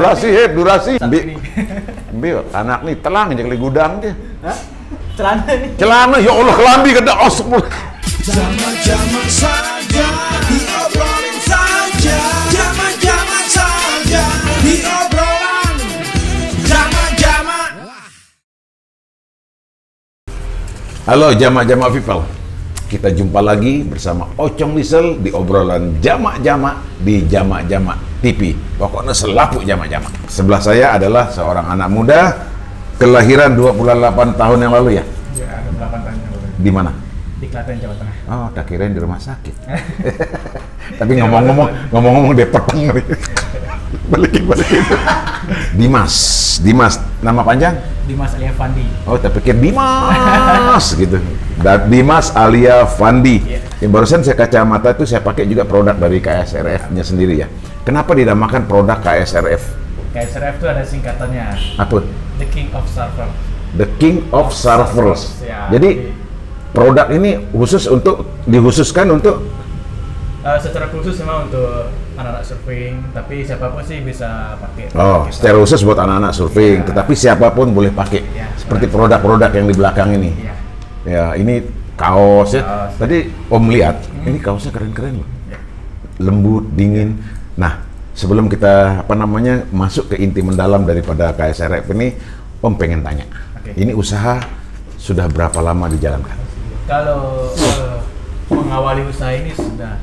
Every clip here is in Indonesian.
Durasi, durasi. Ambil, anak nih telang aja kali gudang dia. Hah? Celana nih. Celana, ya Allah kelambi kena osok. Jaman-jaman saja diobrolin saja. Jaman-jaman saja diobrolan. Jaman-jaman. Halo jamak-jamak people. Kita jumpa lagi bersama Ocong Lisel di obrolan jamak-jamak di Jamak-Jamak TV. Pokoknya selaput jamak-jamak. Sebelah saya adalah seorang anak muda kelahiran 28 tahun yang lalu ya? Ya, 28 tahun yang lalu. Di mana? Di Klaten, Jawa Tengah. Oh, tak kirain di rumah sakit. Tapi ngomong-ngomong Depeteng. Balikin. Dimas, nama panjang? Dimas Alia Fandi. Oh, tak pikir Dimas gitu. Dimas Alia Fandi. Yang barusan saya kacamata itu saya pakai juga produk dari KSRF-nya sendiri ya. Kenapa dinamakan produk KSRF? KSRF itu ada singkatannya. Apa? The King of Server. The King of Servers. Ya, jadi produk ini dihususkan untuk secara khusus memang untuk anak-anak surfing, tapi siapapun sih bisa pakai. Oh, secara khusus buat anak-anak surfing, Ya. tetapi siapapun boleh pakai. Ya, Seperti produk-produk yang di belakang ini. Ya. Ya, ini kaos ya. Kaos. Tadi Om lihat, ini kaosnya keren-keren loh. Ya. Lembut, dingin. Nah, sebelum kita masuk ke inti mendalam daripada KSRF ini, Om pengen tanya. Oke. Ini usaha sudah berapa lama dijalankan? Kalau mengawali usaha ini sudah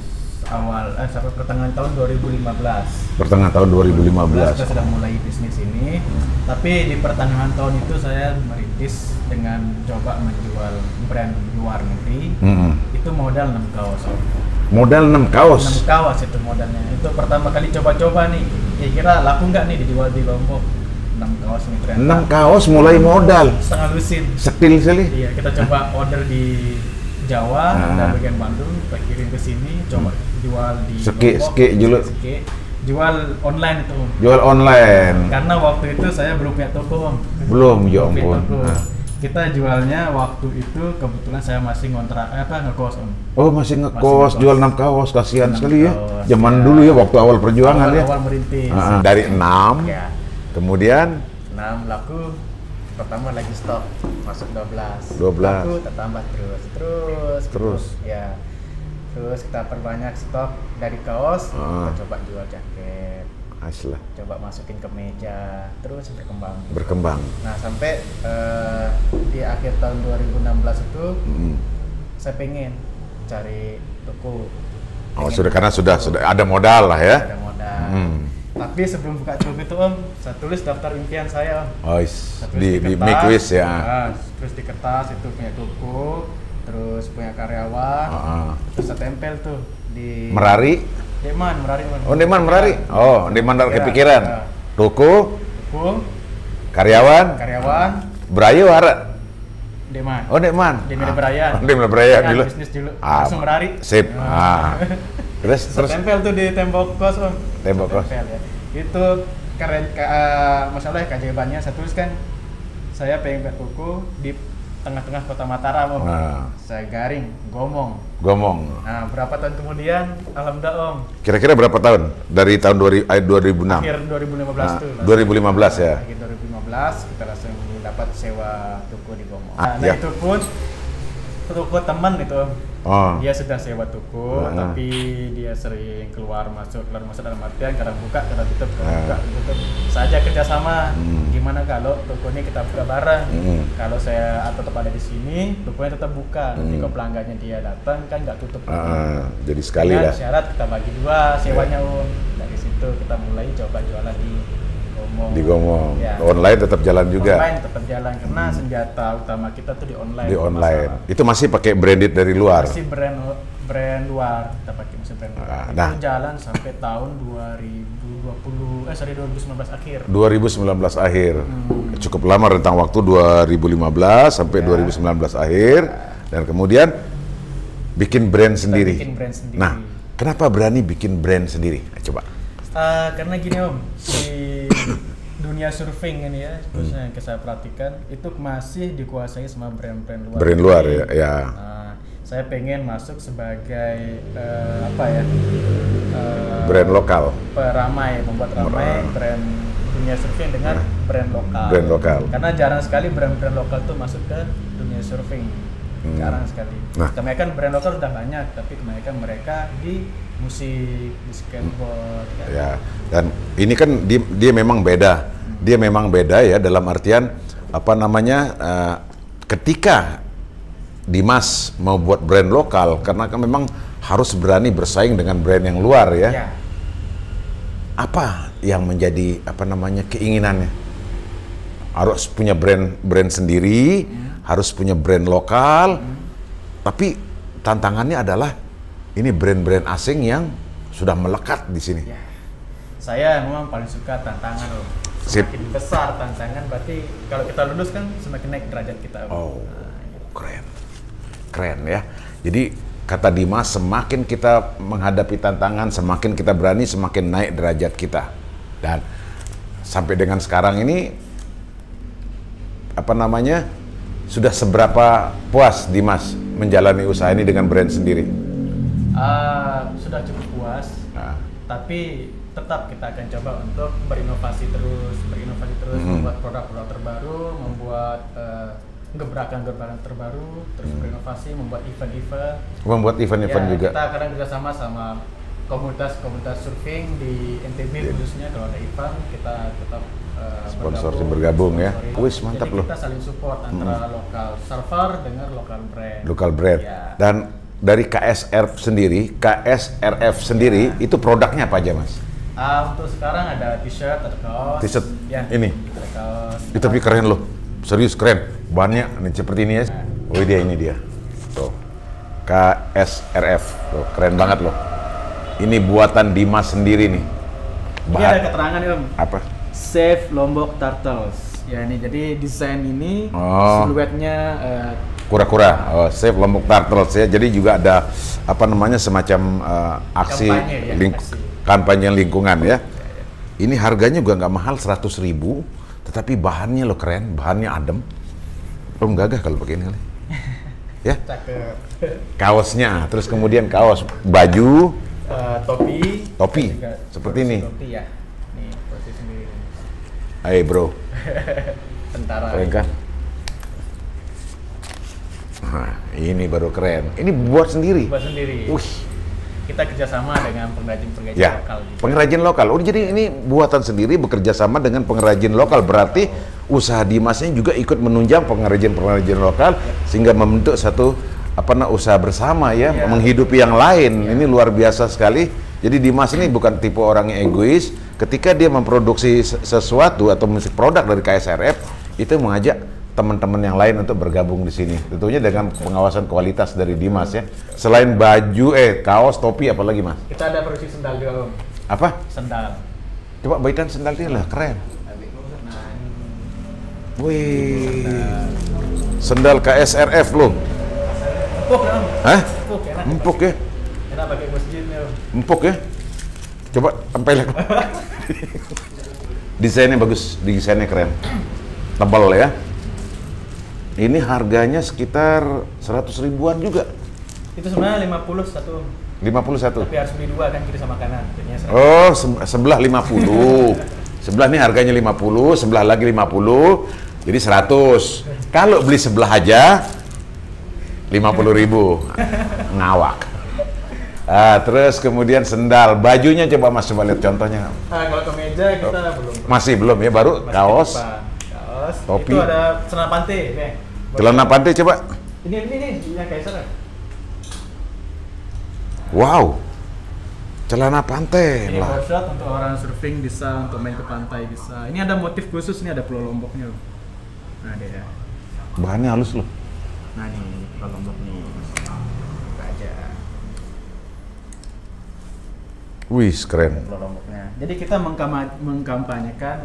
sampai pertengahan tahun 2015. Pertengahan tahun 2015. Kita sudah mulai bisnis ini, tapi di pertengahan tahun itu saya merintis dengan coba menjual brand luar negeri. Itu modal 6 kaos. Modal 6 kaos. 6 kaos itu modalnya. Itu pertama kali coba-coba nih. Kira-kira laku nggak nih dijual di Lombok? 6 kaos nih ternyata. 6 kaos mulai modal. Setengah lusin. Setil sekali. Iya, kita coba order di Jawa dan bagian Bandung, kita kirim ke sini, coba jual di Lombok, jual online itu. Jual online. Karena waktu itu saya belum punya toko, Om. Belum, ya Belum punya ampun. toko. Kita jualnya waktu itu kebetulan saya masih ngekos, Om. Oh, masih ngekos, jual 6 kaos, kasihan 6 sekali ya. kaos, Zaman ya. dulu ya, waktu awal perjuangan ya. Awal merintis. Dari 6, Ya. kemudian 6 laku, pertama lagi stok masuk 12. 12. Laku tertambah terus. Ya. Terus kita perbanyak stok dari kaos, kita coba jual jaket. Aslah, Coba masukin ke meja, terus berkembang. berkembang. Nah, sampai di akhir tahun 2016 itu saya pengen cari toko. Oh, karena sudah ada modal lah ya. Ada modal. Tapi sebelum buka toko itu, Om, saya tulis daftar impian saya, Om. Oh, Saya tulis di kertas, make wish ya. terus di kertas itu punya toko, terus punya karyawan, terus saya tempel tuh di Merari. Deman, Merari. Oh, Deman Merari. Oh, Deman dari Ya, kepikiran. ya. Toko, Toko, karyawan, Berayu Hara. Deman. Oh, Deman. Deman Berayan. Deman Berayan dulu. Bisnis dulu. Langsung Merari. Sip. Terus Tempel tuh di tembok kos, Om. Tembok kos. Tempel, ya. Itu keren, masalah keajaibannya saya tuliskan, saya pengen buat toko di tengah-tengah kota Mataram, Om. Saya garing, Gomong. Nah, berapa tahun kemudian, alhamdulillah, Om. Kira-kira berapa tahun? Dari tahun 2006? Akhir 2015 tuh. 2015 ya? Akhir 2015, kita langsung dapat sewa toko di Gomong. Nah, Ya. itu pun toko teman itu, Om. Oh. Dia sudah sewa toko, tapi dia sering keluar masuk dalam artian kadang buka, kadang tutup, tutup. Saja kerjasama. Gimana kalau toko ini kita buka bareng? Kalau saya tetap ada di sini, tokonya tetap buka. Nanti kalau pelanggannya dia datang kan nggak tutup. Jadi sekali Dengan lah. syarat kita bagi 2 sewanya, Om. Dari situ kita mulai coba jualan di Gomong. Di Gomong. Ya. Online tetap jalan juga. Online tetap jalan karena senjata utama kita tuh di online. Di online. Masalah. Itu masih pakai branded dari luar. Masih brand luar, kita pakai masih brand luar. Nah. Itu jalan sampai tahun 2019 akhir. 2019 akhir. Cukup lama rentang waktu 2015 sampai 2019 akhir. Dan kemudian bikin brand sendiri. Bikin brand sendiri. Nah, kenapa berani bikin brand sendiri? Coba. Karena gini, Om, di dunia surfing ini ya, khususnya yang saya perhatikan itu masih dikuasai sama brand-brand luar. Brand luar ya. Nah, saya pengen masuk sebagai brand lokal. peramai, membuat ramai brand dunia surfing dengan brand lokal. Brand lokal. Karena jarang sekali brand-brand lokal tuh masuk ke dunia surfing. Jarang sekali. Nah. Kebanyakan brand lokal sudah banyak, tapi kebanyakan mereka di musik, di skateboard. Kan. Ya, dan ini kan dia memang beda. Dia memang beda ya dalam artian apa namanya ketika Dimas mau buat brand lokal karena kan memang harus berani bersaing dengan brand yang luar ya. Ya. Apa yang menjadi apa namanya keinginannya? Harus punya brand sendiri, harus punya brand lokal. Tapi tantangannya adalah ini brand-brand asing yang sudah melekat di sini. Ya. Saya memang paling suka tantangan loh. Semakin besar tantangan, berarti kalau kita lulus kan semakin naik derajat kita. Oh, keren. Keren ya. Jadi kata Dimas, semakin kita menghadapi tantangan, semakin kita berani, semakin naik derajat kita. Dan sampai dengan sekarang ini, apa namanya, sudah seberapa puas Dimas menjalani usaha ini dengan brand sendiri? Sudah cukup puas, Nah. tapi tetap kita akan coba untuk berinovasi terus, membuat produk-produk terbaru, membuat gebrakan-gebrakan terbaru, terus berinovasi, membuat event-event. Membuat event-event Ya, juga. kita kadang kerjasama sama komunitas surfing di NTB khususnya. Kalau ada event kita tetap Sponsorship bergabung ya. sponsorin. Wis, mantap Jadi loh. kita saling support antara lokal surfer dengan lokal brand. Local brand. Ya. Dan dari KSRF sendiri, itu produknya apa aja Mas? Untuk sekarang ada t-shirt, ada kaos. T-shirt Ya, ini? ada kaos. Tapi keren loh, serius keren. Bahannya nih, seperti ini ya. Oh ini dia. Tuh. KSRF. Tuh, keren banget loh. Ini buatan Dimas sendiri nih. Ini ada keterangan Om. Apa? Save Lombok Turtles. Ya ini jadi desain ini Oh. siluetnya Kura-kura. Oh, Save Lombok Turtles ya. Jadi juga ada apa namanya semacam aksi Kampanye, ya, aksi. kampanye lingkungan ya. Ini harganya juga nggak mahal, 100.000, tetapi bahannya lo keren, bahannya adem. Belum gagah kalau pakai ini kali. Ya. cakep. Kaosnya, terus kemudian kaos, baju, Topi Topi, seperti ini. Topi ya. Nih, posisi sendiri. Hai bro, Tentara. keren kan? Nah, ini baru keren. Ini buat sendiri. Buat sendiri. Wih, Kita kerjasama dengan pengrajin-pengrajin ya, lokal. Juga. pengrajin lokal. Oh, jadi ini buatan sendiri bekerja sama dengan pengrajin lokal. Berarti usaha Dimasnya juga ikut menunjang pengrajin-pengrajin lokal sehingga membentuk satu usaha bersama ya, Ya. menghidupi yang lain. Ini luar biasa sekali. Jadi Dimas ini bukan tipe orang yang egois. Ketika dia memproduksi sesuatu atau musik produk dari KSRF, itu mengajak teman-teman yang lain untuk bergabung di sini. Tentunya dengan pengawasan kualitas dari Dimas ya. Selain baju, kaos, topi, apalagi Mas? Kita ada produksi sendal juga Om. Apa? Sendal. Coba baitan sendal dia lah, keren. Nah, Wih, sendal KSRF loh. empuk ya Om. Hah? Empuk, enak. Empuk ya? Enak pakai masjid ya Om. Empuk ya? Coba tempelin. Desainnya bagus, desainnya keren. Tebal ya. Ini harganya sekitar 100 ribuan juga. Itu sebenarnya 50 satu Om. 51. Tapi harus beli dua kan kiri sama kanan. Jadinya 100. Oh, sebelah 50. Sebelah ini harganya 50, sebelah lagi 50. Jadi 100. Kalau beli sebelah aja 50.000. Ngawak. Terus kemudian sendal, bajunya coba Mas coba lihat contohnya. Kalau kemeja kita belum. Masih belum ya, baru Masih kaos, depan. Kaos. topi. Itu ada celana pantai. celana pantai coba. Ini yang Kaisar. Wow. Celana pantai Ini lah. board shot untuk orang surfing bisa, untuk main ke pantai bisa. Ini ada motif khusus, ini ada pulau Lomboknya. Nah dia. Bahannya halus loh. Nah nih pulau Lombok nih. Buka aja Wih, keren. pulau Lomboknya. Jadi kita mengkampanyekan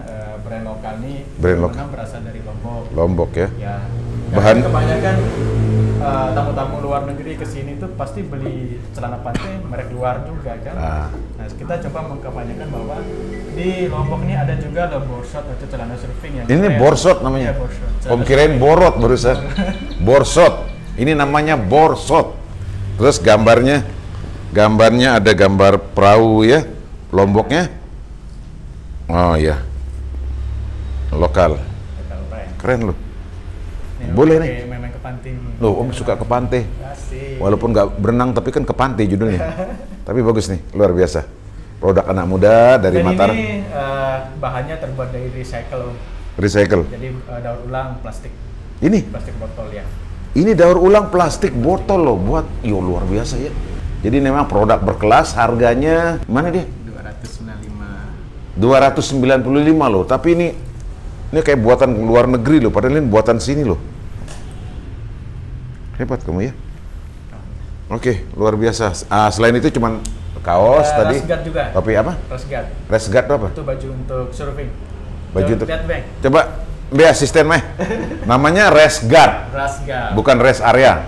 brand lokal nih. Brand yang lokal. mana berasal dari Lombok. Lombok ya. Ya. Bahan- Karena kebanyakan tamu-tamu luar negeri ke sini tuh pasti beli celana pantai merek luar juga kan. Nah, kita coba mengkampanyekan bahwa di Lombok ini ada juga lo borsot atau celana surfing yang Ini keren. borsot namanya. Iya, borsot. Om kirain borot barusan. Borsot. Ini namanya borsot. Terus gambarnya ada gambar perahu ya, Lomboknya. Oh ya. lokal. Lokal brand. Keren loh. Nih, Boleh Om nih. Main ke pantai nih. Loh, Om suka ke pantai. Asik. Walaupun nggak berenang, tapi kan ke pantai judulnya. Tapi bagus nih, luar biasa. Produk anak muda dari Dan Mataram. ini bahannya terbuat dari recycle, Om. Recycle. Jadi daur ulang plastik Ini botol ya. daur ulang plastik botol loh, buat, yo luar biasa ya. Jadi memang produk berkelas, harganya mana dia? 295 loh. Tapi ini kayak buatan luar negeri loh, padahal ini buatan sini loh. Hebat kamu ya. Oke, luar biasa. Selain itu cuman kaos tadi. Rash guard juga. Tapi apa? Rash guard. Rash guard itu apa? Itu baju untuk surfing. Baju untuk. Lihat, Bang. Coba be asisten meh. Namanya rash guard, Rash guard. bukan rest area.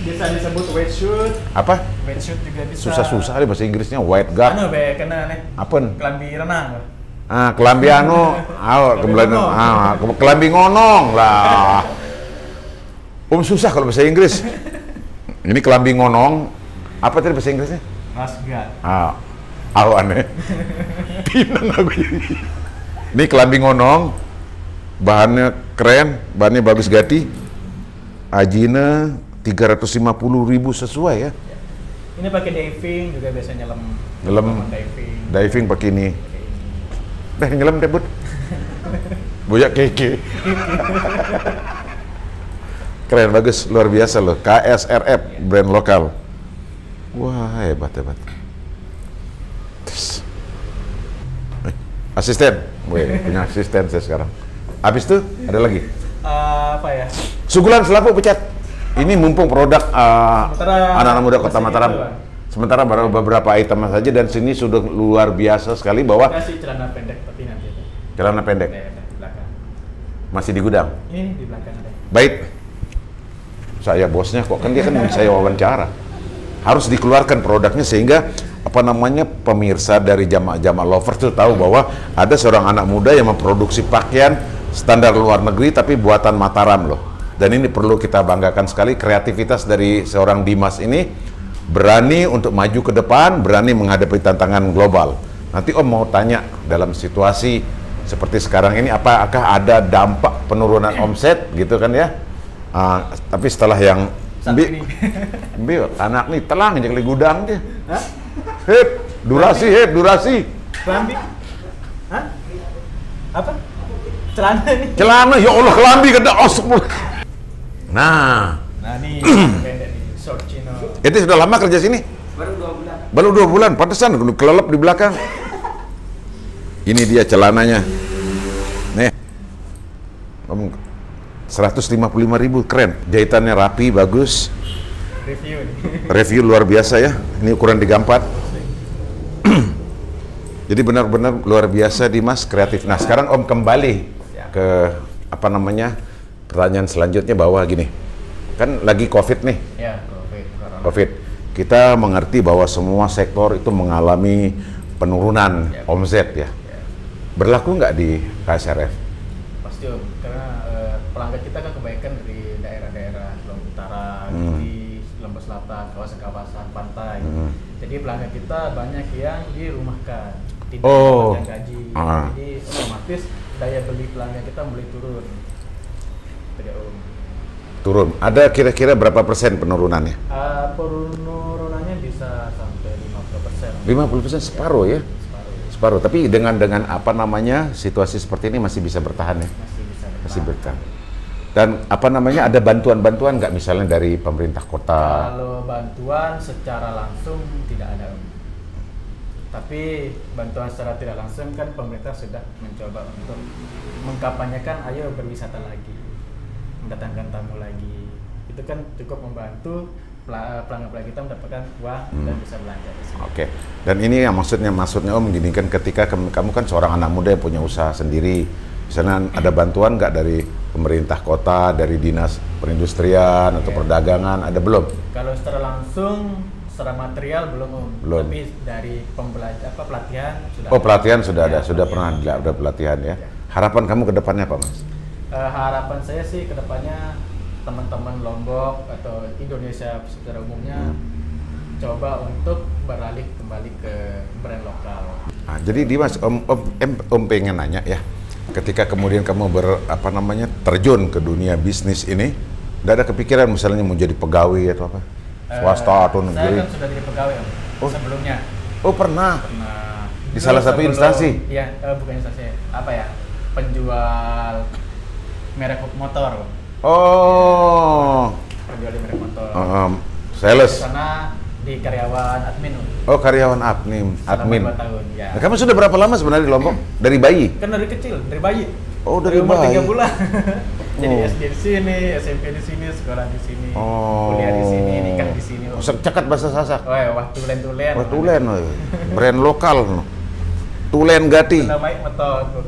Bisa disebut wetsuit. Apa? Wetsuit juga bisa. Susah-susah deh bahasa Inggrisnya, white guard. Anu be kena nih. Apaan? Kelambi renang. Kelambi anu, kelambi ngonong lah. Susah kalau bahasa Inggris. Ini kelambi ngonong. Apa tadi bahasa Inggrisnya? Rash guard. Aneh. Pinang aku jadi. Ini kelambi ngonong. Bahannya keren, bahannya bagus gati. Ajina 350.000 sesuai ya. Ini pakai diving juga biasanya nyelam. Nyelam. Diving pakai ini. Nyelam debut. Boyak keke. Keren, bagus, luar biasa loh. KSRF, brand lokal. Wah, hebat. Asisten, punya asisten saya sekarang. Habis itu ada lagi. Apa ya? Sugulan selapu pecat. Ini mumpung produk anak-anak muda Kota Mataram. Sementara baru beberapa item saja, dan sini sudah luar biasa sekali bahwa Kasih celana pendek tapi nanti. celana pendek Di belakang. masih di gudang. Ini di belakang ada. Baik, saya bosnya kok, kan dia kan saya wawancara. Harus dikeluarkan produknya sehingga pemirsa dari jamaah lovers tuh tahu bahwa ada seorang anak muda yang memproduksi pakaian standar luar negeri tapi buatan Mataram loh. Dan ini perlu kita banggakan sekali, kreativitas dari seorang Dimas ini berani untuk maju ke depan, berani menghadapi tantangan global. Nanti Om mau tanya, dalam situasi seperti sekarang ini apakah ada dampak penurunan omset gitu kan ya? Tapi setelah yang anak nih telang aja kali gudang dia. Durasi. Kelambi? Hah? Apa? Celana nih. Celana, ya Allah, kelambi kena osok. Nah, Nih pendek nih, short chino. itu sudah lama kerja sini? Baru 2 bulan, pantesan kelelep di belakang. Ini dia celananya. Nih. 155.000, keren. Jahitannya rapi, bagus. Review nih. Review luar biasa ya. Ini ukuran 34. Jadi benar-benar luar biasa Dimas, kreatif. Nah, sekarang Om kembali ke pertanyaan selanjutnya, bahwa gini. Kan lagi Covid nih. Ya, Covid. Kita mengerti bahwa semua sektor itu mengalami penurunan omset ya. Berlaku nggak di KSRF? Pasti Om, karena pelanggan kita kan kebanyakan dari daerah-daerah Lombok Utara, di Lombok Selatan, kawasan-kawasan pantai. Jadi pelanggan kita banyak yang dirumahkan, tidak mendapatkan gaji. Jadi otomatis daya beli pelanggan kita mulai turun. Turun. Ada kira-kira berapa persen penurunannya? Penurunannya bisa sampai 50%. 50%, separuh ya? Separuh. Tapi dengan situasi seperti ini masih bisa bertahan ya? Masih bertahan. Dan ada bantuan-bantuan nggak misalnya dari pemerintah kota? Kalau bantuan secara langsung tidak ada. Tapi bantuan secara tidak langsung kan pemerintah sudah mencoba untuk mengkampanyekan ayo berwisata lagi, mendatangkan tamu lagi. Itu kan cukup membantu pelanggan-pelanggan kita mendapatkan uang dan bisa belanja di sini. Oke. Dan ini yang maksudnya Om gini kan, ketika kamu kan seorang anak muda yang punya usaha sendiri, misalnya ada bantuan nggak dari pemerintah kota, dari dinas perindustrian atau perdagangan, ada belum? Kalau secara langsung, secara material belum Om. Belum. Tapi dari pelatihan sudah. Oh, pelatihan sudah ada, sudah pernah ada pelatihan ya. Harapan kamu ke depannya apa, Mas? Harapan saya sih ke depannya teman-teman Lombok atau Indonesia secara umumnya coba untuk beralih kembali ke brand lokal. Nah, jadi Dimas, Om pengen nanya ya, ketika kemudian kamu terjun ke dunia bisnis ini, nggak ada kepikiran misalnya mau jadi pegawai atau apa? Swasta atau negeri? Saya kan sudah jadi pegawai Om, sebelumnya. Oh pernah? Pernah. Di salah satu instansi? Iya, bukan instansi, apa ya, penjual merek motor. Oh. Penjual di merek motor. Sales? Di sana di karyawan admin. Oh, karyawan admin. Selama 2 tahun, ya. Nah, kamu sudah berapa lama sebenarnya di Lombok? Dari bayi? Kan dari kecil, dari bayi. Oh, dari umur bayi. 3 bulan. Jadi Oh. SD di sini, SMP di sini, sekolah di sini, Oh. kuliah di sini, nikah di sini. Cekat bahasa Sasak. Wah, tulen-tulen. Wah, tulen, brand lokal. Tulen Gati. Namanya motor.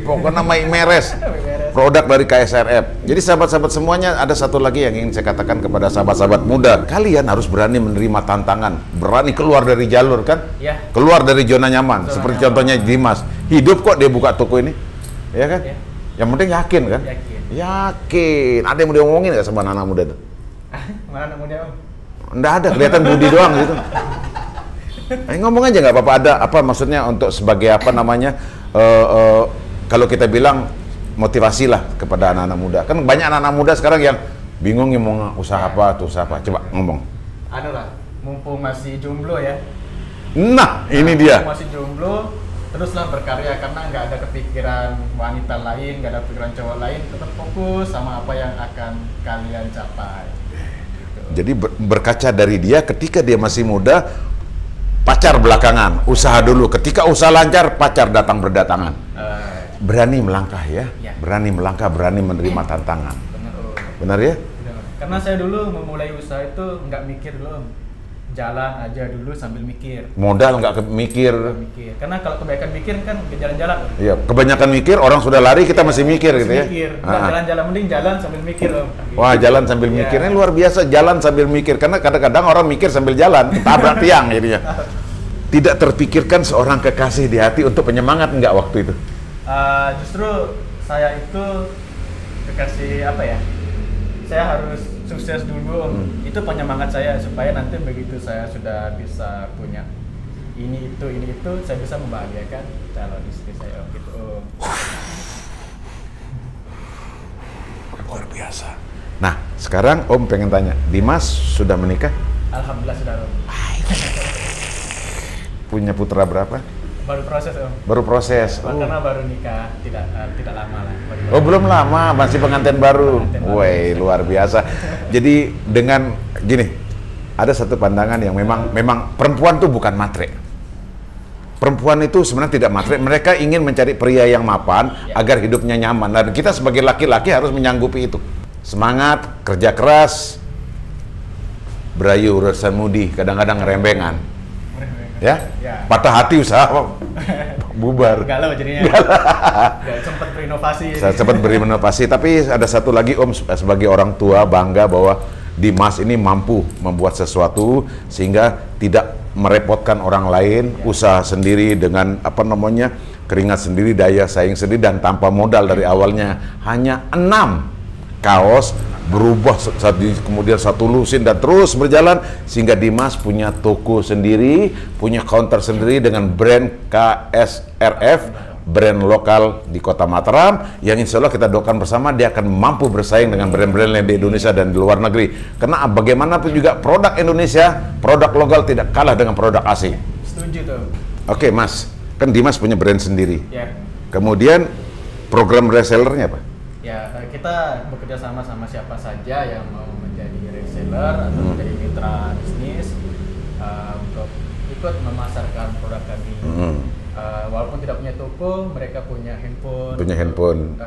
Pokoknya maik meres. Beres. Produk dari KSRF. Jadi sahabat-sahabat semuanya, ada satu lagi yang ingin saya katakan kepada sahabat-sahabat muda. Kalian harus berani menerima tantangan, berani keluar dari jalur kan? Ya. Keluar dari zona nyaman. Zona Seperti nyaman. contohnya Dimas. Hidup kok dia buka toko ini. Ya kan? Ya. Yang penting yakin kan? Yakin. Yakin. Ada yang mau diomongin nggak sama anak muda itu? Mana namanya Om? Nggak ada, kelihatan budi doang gitu. Ngomong aja nggak apa-apa, ada apa maksudnya untuk sebagai apa namanya kalau kita bilang motivasi lah kepada anak-anak muda. Kan banyak anak-anak muda sekarang yang bingung ya mau usaha apa tuh usaha apa. Coba ngomong. Anu lah, mumpung masih jomblo ya. Nah, ini dia. Mumpung masih jomblo, teruslah berkarya karena nggak ada kepikiran wanita lain, nggak ada pikiran cowok lain, tetap fokus sama apa yang akan kalian capai. Gitu. Jadi berkaca dari dia ketika dia masih muda, pacar belakangan, usaha dulu. Ketika usaha lancar, pacar datang berdatangan. Berani melangkah ya, Ya. berani melangkah, berani menerima tantangan. Bener, Om. Benar ya? Bener. Karena saya dulu memulai usaha itu nggak mikir dulu, Om. Jalan aja dulu sambil mikir. Modal nggak mikir. Mikir. Karena kalau kebanyakan mikir kan ke jalan-jalan. Om. Iya, kebanyakan mikir, orang sudah lari, kita masih mikir Masih gitu ya. Mikir. Nggak jalan-jalan, mending jalan sambil mikir, Om. Wah, jalan sambil Iya. mikir. Ini luar biasa, jalan sambil mikir. Karena kadang-kadang orang mikir sambil jalan, tabrak tiang jadinya. Tidak terpikirkan seorang kekasih di hati untuk penyemangat nggak waktu itu? Justru saya itu kekasih apa ya? Saya harus sukses dulu, Om. Itu penyemangat saya supaya nanti begitu saya sudah bisa punya ini itu, saya bisa membahagiakan calon istri saya, Om. Gitu, Om. Luar biasa. Nah, sekarang Om pengen tanya, Dimas sudah menikah? Alhamdulillah sudah, Om. Punya putra berapa? Baru proses, Om. Baru proses. Karena baru nikah, tidak lama lah. Oh, belum lama, masih pengantin baru. Pengantin baru. Woi, luar biasa. Jadi dengan gini, ada satu pandangan yang memang perempuan tuh bukan matre. Perempuan itu sebenarnya tidak matre, mereka ingin mencari pria yang mapan agar hidupnya nyaman. Dan kita sebagai laki-laki harus menyanggupi itu. Semangat, kerja keras, berayu urusan mudi, kadang-kadang rembengan. Ya? Patah hati usaha bubar. Galau jadinya. Gak sempat berinovasi. Saya sempat berinovasi, tapi ada satu lagi Om, sebagai orang tua bangga bahwa Dimas ini mampu membuat sesuatu sehingga tidak merepotkan orang lain, usaha sendiri dengan apa namanya keringat sendiri, daya saing sendiri, dan tanpa modal dari awalnya. Hanya 6 kaos berubah kemudian satu lusin dan terus berjalan sehingga Dimas punya toko sendiri, punya counter sendiri dengan brand KSRF, brand lokal di Kota Mataram yang insya Allah kita doakan bersama dia akan mampu bersaing dengan brand-brand lain di Indonesia dan di luar negeri. Karena bagaimanapun juga produk Indonesia, produk lokal tidak kalah dengan produk asing. Setuju tuh. Oke Mas, kan Dimas punya brand sendiri. Ya. Kemudian program resellernya apa? Ya, kita bekerja sama siapa saja yang mau menjadi reseller atau menjadi mitra bisnis untuk ikut memasarkan produk kami. Walaupun tidak punya toko, mereka punya handphone. Punya handphone.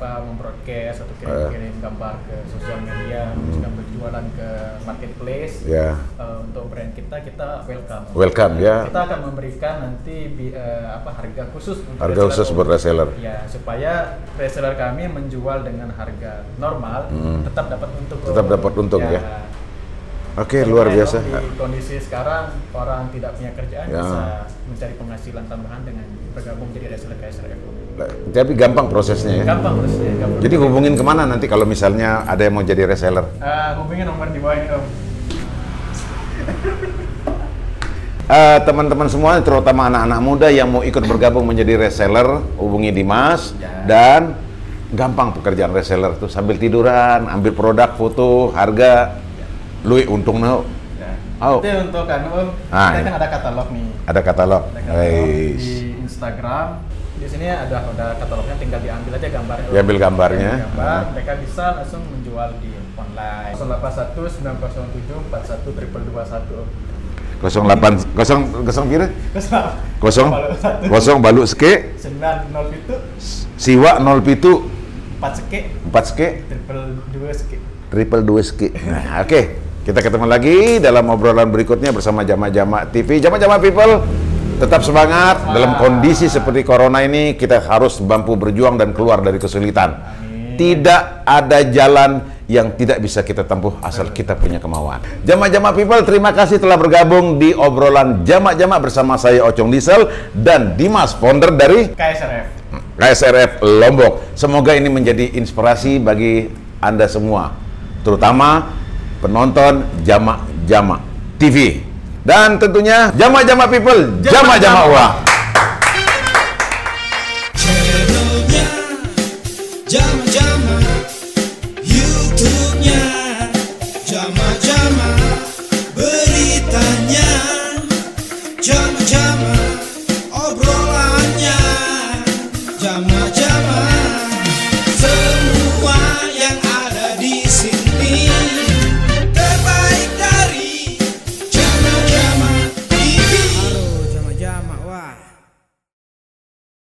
Membroadcast atau kirim gambar ke sosial media, sedang berjualan ke marketplace. Ya. Untuk brand kita welcome. Welcome ya. Kita akan memberikan nanti harga khusus untuk Harga khusus buat reseller. Ya, supaya reseller kami menjual dengan harga normal, tetap dapat untung. Tetap dapat untung ya. Oke, luar biasa. Di kondisi sekarang orang tidak punya kerjaan Ya. bisa mencari penghasilan tambahan dengan bergabung jadi reseller KSRF. Tapi gampang prosesnya ya. Gampang prosesnya. Gampang. Jadi hubungin kemana nanti kalau misalnya ada yang mau jadi reseller? Hubungin nomor di bawah ini, Om. teman-teman semua, terutama anak-anak muda yang mau ikut bergabung menjadi reseller, hubungi Dimas. Ya. Dan gampang pekerjaan reseller tuh, sambil tiduran, ambil produk, foto, harga, lui untung no. Ya. Oh. Itu untuk kan Om, Ah, kita iya. kan ada katalog nih. Ada katalog. Ada katalog Weis. di Instagram. Di sini ada katalognya, tinggal diambil aja gambarnya. Diambil gambarnya. Gambar, mereka bisa langsung menjual di online. 081 907 41 221. 0 balu seke 9 itu siwa 07 4 seke 4 seke 2 seke. triple 2 seke. Nah, oke. Kita ketemu lagi dalam obrolan berikutnya bersama Jama-Jama TV. Jama-Jama people, tetap semangat. Dalam kondisi seperti corona ini, kita harus mampu berjuang dan keluar dari kesulitan. Tidak ada jalan yang tidak bisa kita tempuh asal kita punya kemauan. Jama-Jama people, terima kasih telah bergabung di obrolan Jama-Jama bersama saya Ocong Lisel dan Dimas, founder dari KSRF Lombok. Semoga ini menjadi inspirasi bagi Anda semua, terutama penonton Jama-Jama TV. Dan tentunya Jama-Jama people, Jama-Jama uang. Channelnya Jama-Jama.